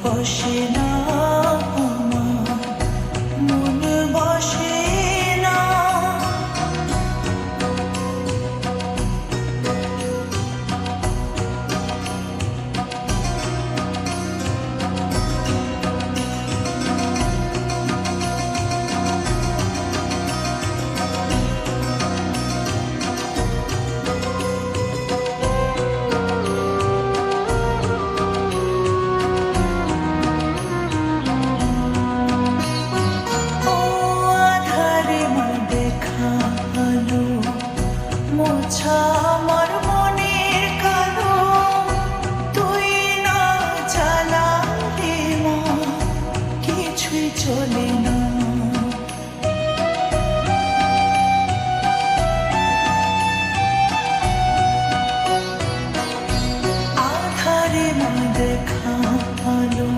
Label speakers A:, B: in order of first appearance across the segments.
A: বসে না আমার, মন বসে না। মোছা আমার মনের কালো, তুই না চালালে মা কিছুই চলে না। আধারে মন দেখা আলো,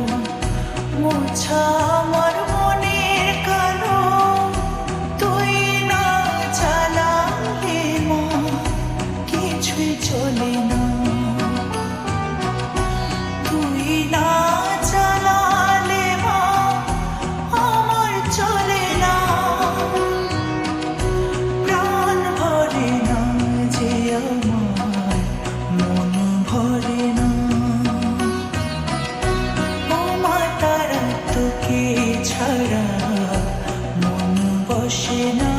A: মোছা আমার মনের কালো, তুই না চালালে মা কিছুই চলে না। তুই না চালালে মা আমার চলে না, প্রাণ ভরে না যে আমার, মন ভরে না। ও মা তারা তোকে ছাড়া মন বসে না।